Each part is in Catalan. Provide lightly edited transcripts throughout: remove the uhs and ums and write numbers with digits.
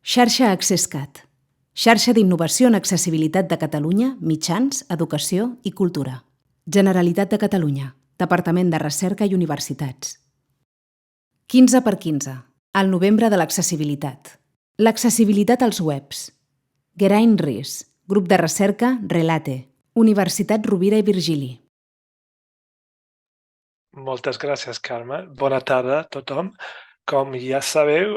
Xarxa AccessCat. Xarxa d'innovació en accessibilitat de Catalunya, mitjans, educació i cultura. Generalitat de Catalunya. Departament de Recerca i Universitats. 15 per 15. El novembre de l'accessibilitat. L'accessibilitat als webs. Geraint Ries. Grup de recerca Relate. Universitat Rovira i Virgili. Moltes gràcies, Carme. Bona tarda a tothom. Com ja sabeu,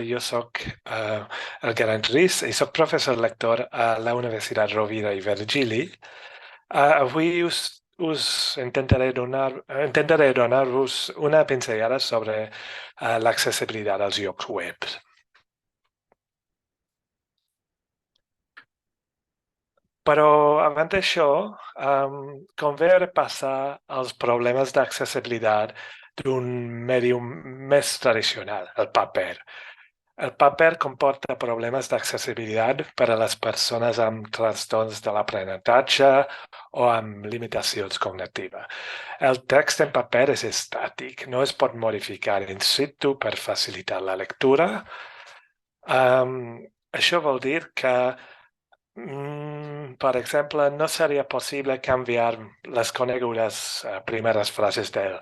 jo soc el Geraint Ries i soc professor lector a la Universitat Rovira i Virgili. Avui us intentaré donar-vos una pinzellada sobre l'accessibilitat als llocs web. Però abans d'això, convé repassar els problemes d'accessibilitat d'un mèdium més tradicional, el paper. El paper comporta problemes d'accessibilitat per a les persones amb trastorns de l'aprenentatge o amb limitacions cognitives. El text en paper és estàtic, no es pot modificar in situ per facilitar la lectura. Això vol dir que per exemple, no seria possible canviar les conegudes primeres frases de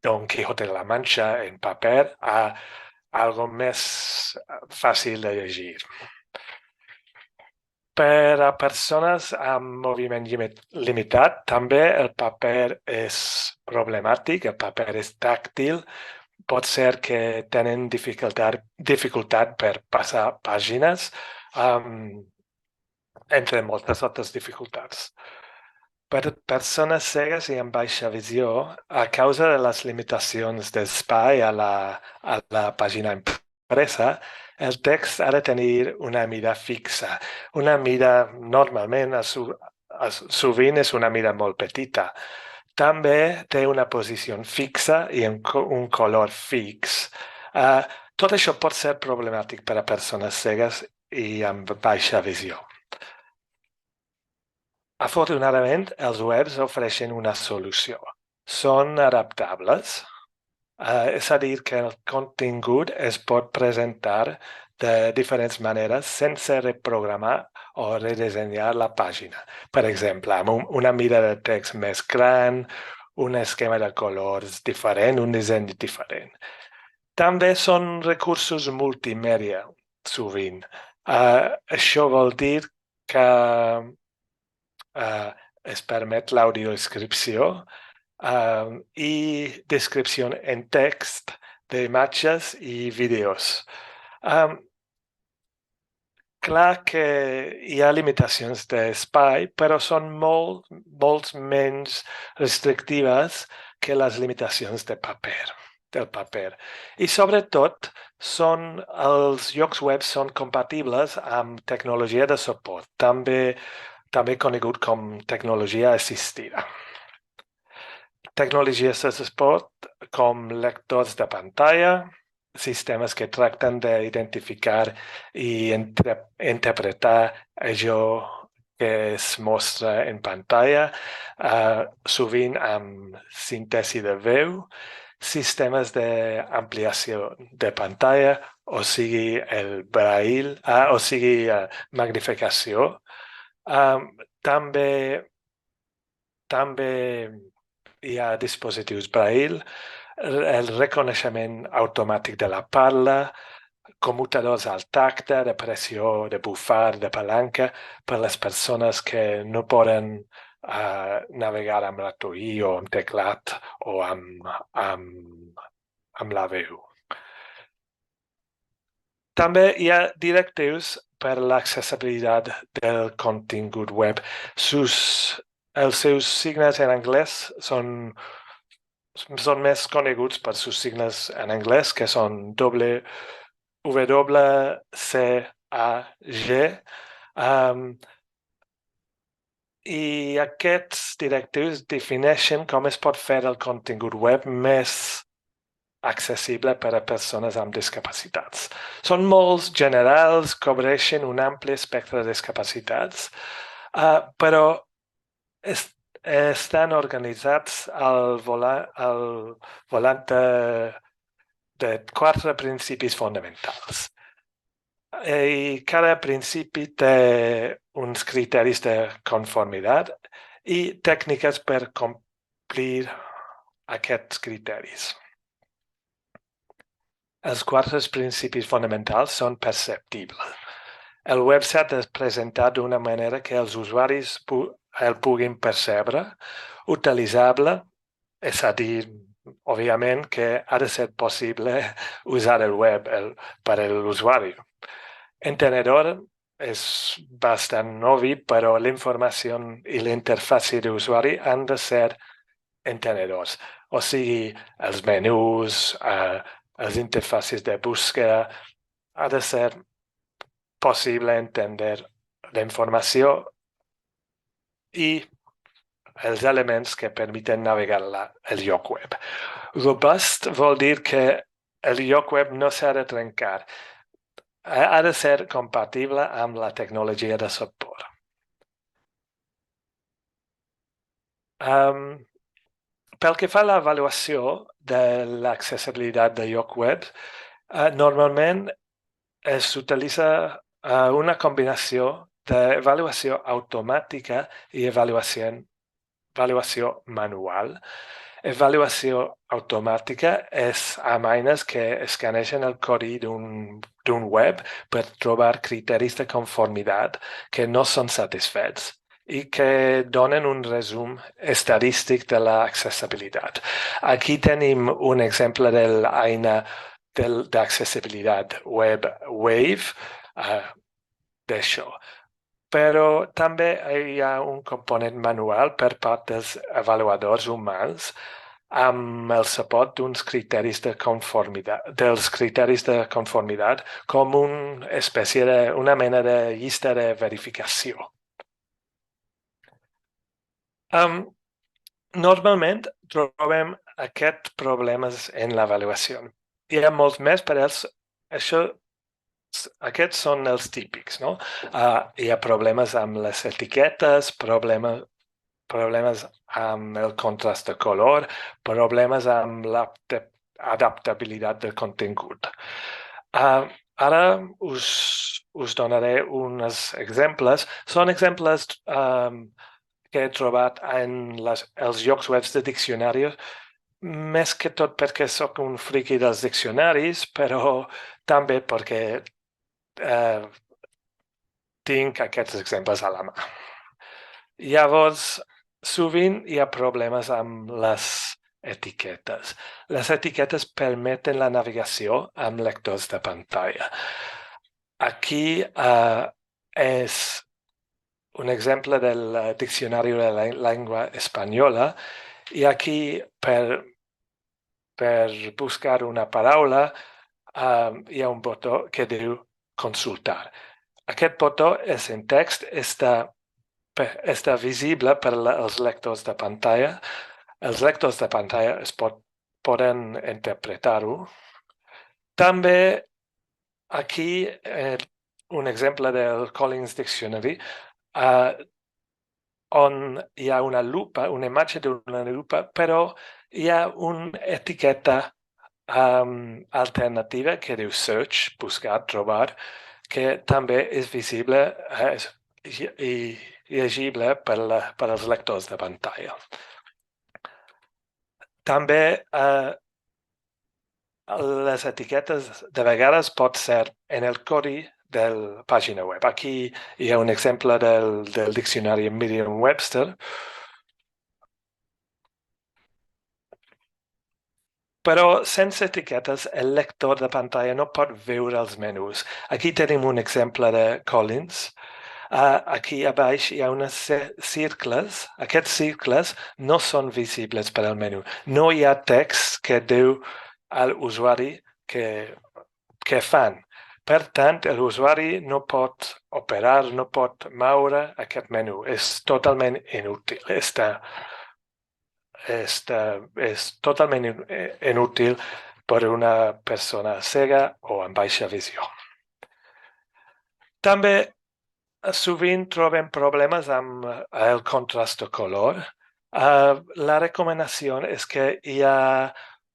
Don Quijote de la Mancha en paper a algo més fàcil de llegir. Per a persones amb moviment limitat, també el paper és problemàtic, el paper és tàctil, pot ser que tenen dificultat per passar pàgines, entre moltes altres dificultats. Per persones cegues i amb baixa visió, a causa de les limitacions d'espai a la pàgina impresa, el text ha de tenir una mida fixa. Una mida normalment, sovint és una mida molt petita. També té una posició fixa i un color fix. Tot això pot ser problemàtic per a persones cegues i amb baixa visió. Afortunadament, els webs ofereixen una solució. Són adaptables, és a dir, que el contingut es pot presentar de diferents maneres sense reprogramar o redissenyar la pàgina. Per exemple, amb una mida de text més gran, un esquema de colors diferent, un disseny diferent. També són recursos multimèdia, sovint. Això vol dir que es permet l'audiodescripció i descripció en text d'imatges i vídeos. Clar que hi ha limitacions d'espai, però són molt menys restrictives que les limitacions del paper. I sobretot, els llocs web són compatibles amb tecnologia de suport, també conegut com tecnologia assistida. Tecnologies de suport com lectors de pantalla, sistemes que tracten d'identificar i interpretar allò que es mostra en pantalla, sovint amb síntesi de veu, sistemes d'ampliació de pantalla, o sigui el braille, o sigui magnificació. També hi ha dispositius braille, el reconeixement automàtic de la parla, commutadors al tacte, de pressió, de bufar, de palanca, per les persones que no poden navegar amb ratolí o amb teclat o amb la veu. També hi ha directius per l'accessibilitat del contingut web. Els seus signes en anglès són més coneguts per sus signes en anglès, que són WCAG. I aquests directius defineixen com es pot fer el contingut web més accessible per a persones amb discapacitats. Són molt generals, cobreixen un ampli espectre de discapacitats, però estan organitzats al volant de 4 principis fonamentals. I cada principi té uns criteris de conformitat i tècniques per complir aquests criteris. Els quatre principis fonamentals són perceptibles. El web s'ha de presentar d'una manera que els usuaris el puguin percebre, utilitzable, és a dir, òbviament que ha de ser possible usar el web per a l'usuari. Entenedor és bastant obvi, però l'informació i l'interfàcia d'usuari han de ser entenedors. O sigui, els menús, les interfaces de búsqueda, ha de ser possible entender la informació i els elements que permeten navegar el lloc web. Robust vol dir que el lloc web no s'ha de trencar. Ha de ser compatible amb la tecnologia de suport. Pel que fa a l'avaluació de l'accessibilitat de lloc web, normalment s'utilitza una combinació d'avaluació automàtica i avaluació manual. Avaluació automàtica és amb eines que escanegen el codi d'un web per trobar criteris de conformitat que no són satisfets i que donen un resum estadístic de l'accessibilitat. Aquí tenim un exemple de l'eina d'accessibilitat web Wave d'això. Però també hi ha un component manual per part dels avaluadors humans amb el suport d'uns criteris de conformitat, com una mena de llista de verificació. Normalment trobem aquests problemes en l'avaluació. Hi ha molts més, però aquests són els típics, no? Hi ha problemes amb les etiquetes, problemes amb el contrast de color, problemes amb l'adaptabilitat del contingut. Ara us donaré uns exemples. Són exemples que he trobat en els llocs web de diccionaris, més que tot perquè sóc un friqui dels diccionaris, però també perquè tinc aquests exemples a la mà. Llavors, sovint hi ha problemes amb les etiquetes. Les etiquetes permeten la navegació amb lectors de pantalla. Aquí és un exemple del diccionari de la llengua espanyola i aquí per buscar una paraula hi ha un botó que diu consultar. Aquest botó és en text, està visible per als lectors de pantalla. Els lectors de pantalla poden interpretar-ho. També aquí un exemple del Collins Dictionary on hi ha una lupa, una imatge d'una lupa, però hi ha una etiqueta alternativa que diu search, buscar, trobar, que també és visible i llegible per als lectors de pantalla. També les etiquetes de vegades pot ser en el codi de la pàgina web. Aquí hi ha un exemple del diccionari Merriam-Webster. Però sense etiquetes, el lector de pantalla no pot veure els menús. Aquí tenim un exemple de Collins. Aquí a baix hi ha uns cercles. Aquests cercles no són visibles per al menú. No hi ha text que diu a l'usuari què fan. Per tant, l'usuari no pot operar, no pot moure aquest menú. És totalment inútil. És totalment inútil per a una persona cega o amb baixa visió. També sovint trobem problemes amb el contrast de color. La recomanació és que hi ha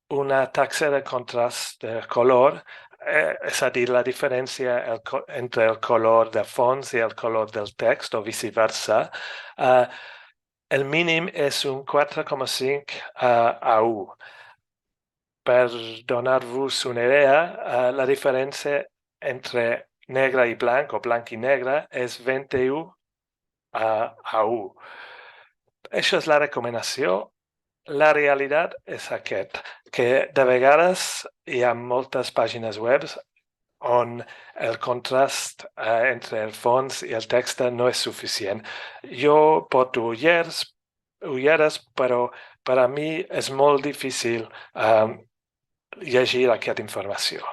una taxa de contrast de color és a dir, la diferència entre el color de fons i el color del text o viceversa, el mínim és un 4,5 a 1. Per donar-vos una idea, la diferència entre negre i blanc o blanc i negre és 21 a 1. Això és la recomanació. La realitat és que de vegades hi ha moltes pàgines web on el contrast entre el fons i el text no és suficient. Jo porto ulleres, però per a mi és molt difícil llegir aquesta informació.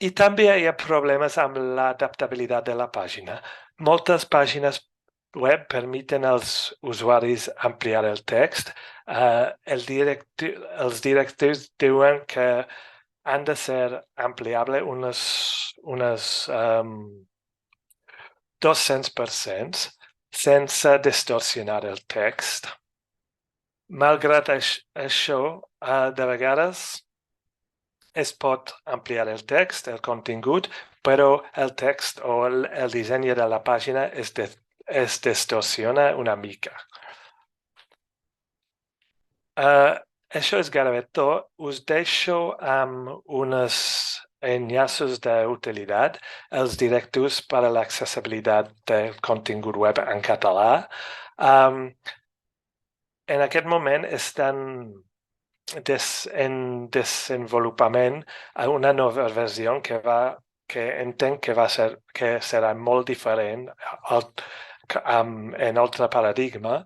I també hi ha problemes amb l'adaptabilitat de la pàgina. Moltes pàgines web permiten als usuaris ampliar el text. Els directius diuen que han de ser ampliables unes 200% sense distorsionar el text. Malgrat això, de vegades es pot ampliar el text, el contingut, però el text o el disseny de la pàgina es distorsiona una mica. Això és gairebé tot. Us deixo amb uns enllaços d'utilitat, els directius per a l'accessibilitat del contingut web en català. En aquest moment estan en desenvolupament una nova versió que entenc que serà molt diferent en altre paradigma,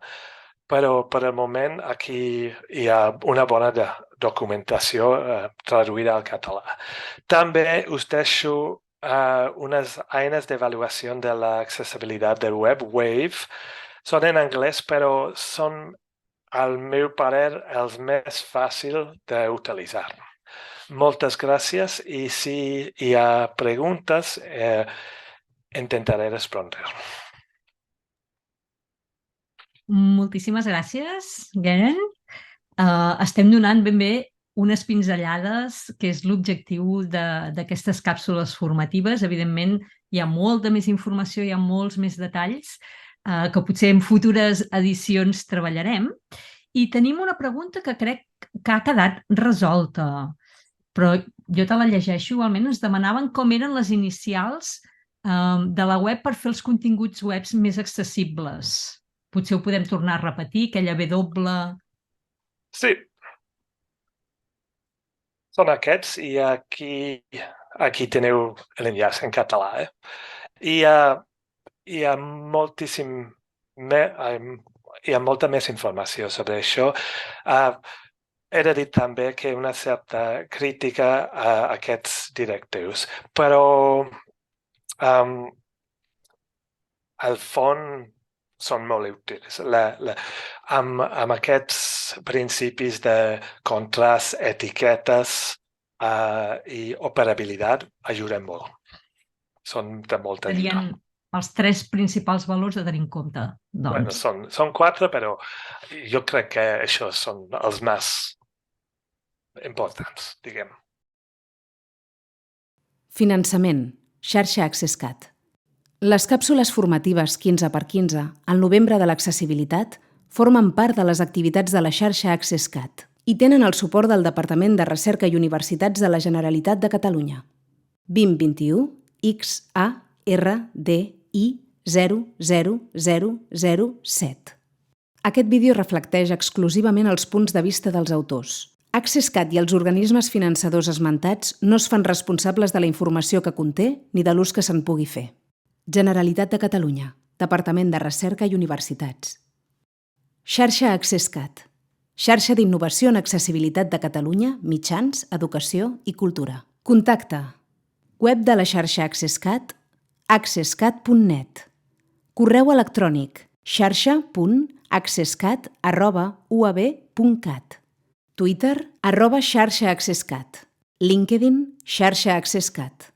però per el moment aquí hi ha una bona documentació traduïda al català. També us deixo unes eines d'avaluació de l'accessibilitat del web, Wave. Són en anglès, però són, al meu parer, els més fàcils d'utilitzar. Moltes gràcies i si hi ha preguntes, intentaré respondre. Moltíssimes gràcies, Geren. Estem donant ben bé unes pinzellades, que és l'objectiu d'aquestes càpsules formatives. Evidentment, hi ha molta més informació, hi ha molts més detalls, que potser en futures edicions treballarem. I tenim una pregunta que crec que ha quedat resolta, però jo te la llegeixo. Igualment ens demanaven com eren les inicials de la web per fer els continguts webs més accessibles. Potser ho podem tornar a repetir, aquella W... Sí. Són aquests i aquí teniu l'enllaç en català. Hi ha molta més informació sobre això. He de dir també que una certa crítica a aquests directius, però al fons són molt útils. Amb aquests principis de contrast, etiquetes i operabilitat ajuden molt. Són de molta ajuda. Serien els 3 principals valors a tenir en compte. Bueno, són 4, però jo crec que això són els més importants, diguem. Finançament. Xarxa AccessCat. Les càpsules formatives 15x15 al novembre de l'accessibilitat formen part de les activitats de la xarxa AccessCat i tenen el suport del Departament de Recerca i Universitats de la Generalitat de Catalunya. 2021 XARDI 00007. Aquest vídeo reflecteix exclusivament els punts de vista dels autors. AccessCat i els organismes finançadors esmentats no es fan responsables de la informació que conté ni de l'ús que se'n pugui fer. Generalitat de Catalunya, Departament de Recerca i Universitats. Xarxa AccessCat. Xarxa d'innovació en accessibilitat de Catalunya, mitjans, educació i cultura. Contacte. Web de la xarxa AccessCat, accesscat.net. Correu electrònic, xarxa.accesscat@uab.cat. Twitter, @xarxaaccesscat. LinkedIn, xarxa AccessCat.